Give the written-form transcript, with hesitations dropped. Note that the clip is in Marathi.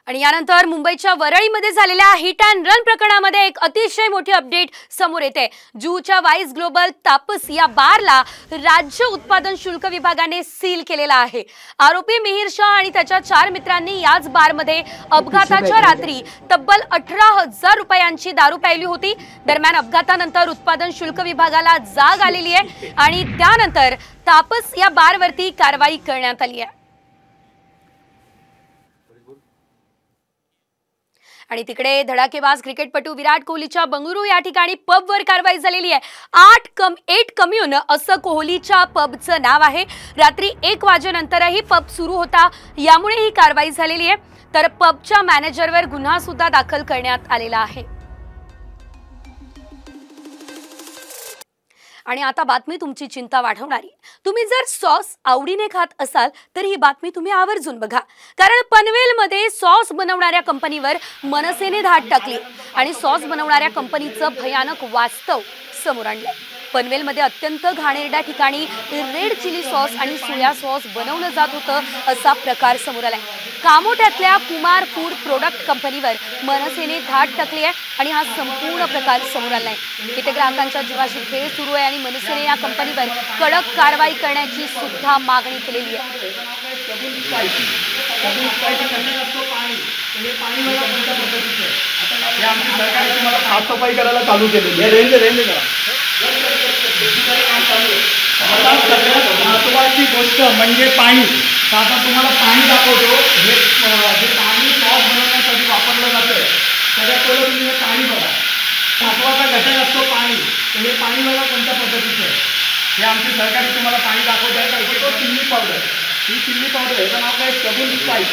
आणि यानंतर मुंबईच्या वरळीमध्ये झालेल्या हिट अँड रन प्रकरणामध्ये एक अतिशय मोठी अपडेट समोर येते। जूच्या वाईज ग्लोबल तापस या बारला राज्य उत्पादन शुल्क विभागाने सील केलेला आहे। आरोपी मिहिर शाह आणि त्याच्या 4 मित्रांनी याच बारमध्ये अपघाताच्या रात्री तब्बल 18,000 रुपयांची दारू प्यायली होती। दरम्यान अपघातानंतर उत्पादन शुल्क विभागाला जाग आलेली आहे आणि त्यानंतर तापस या बारवरती कारवाई करण्यात आली आहे। आणि तिकडे धडाकेबाज क्रिकेटपटू विराट कोहलीच्या बंगळुरू या ठिकाणी पबवर कारवाई झालेली आहे। 8 कम्युन असं कोहलीच्या पबचं नाव आहे। रात्री 1 वाजेनंतरही पब सुरू होता, यामुळे ही कारवाई झालेली आहे। तर पबच्या मॅनेजरवर गुन्हा सुद्धा दाखल करण्यात आलेला आहे। आणि आता बातमी तुमची चिंता वाढवणारी। तुम्ही जर सॉस आवडीने खात असाल तर ही बातमी तुम्ही आवर्जून बघा, कारण पनवेलमध्ये सॉस बनवणाऱ्या कंपनीवर मनसेने धाड टाकली आणि सॉस बनवणाऱ्या कंपनीचं भयानक वास्तव समोर आणलं। पनवेलमध्ये अत्यंत घाणेरड्या ठिकाणी रेड चिली सॉस आणि सोया सॉस बनवलं जात होतं असा प्रकार समोर आलाय। कामोठ्यातल्या कुमार फूड प्रोडक्ट कंपनीवर मनसेने धाड टाकली आहे आणि हा संपूर्ण प्रकार समोर आलाय। इथे ग्राहकांच्या जीवाशी खेळ सुरू आहे आणि मनसेने या कंपनीवर कडक कारवाई करण्याची सुद्धा मागणी केलेली आहे। साफसफाई करायला चालू केलेली आहे। रेंज आता सगळ्यात महत्त्वाची गोष्ट म्हणजे पाणी। आता तुम्हाला पाणी दाखवतो। हे पाणी सॉस बनवण्यासाठी वापरलं जातं। सगळ्यात पहिलं तुम्ही हे पाणी बघा। महत्त्वाचा घटक असतो पाणी। तर हे पाणी बघा कोणत्या पद्धतीचं आहे। हे आमची सरकारी तुम्हाला पाणी दाखवत आहे का? इथे तो चिल्ली पावडर, ही चिल्ली पावडर याचं नाव काय? शगुन स्पाइस।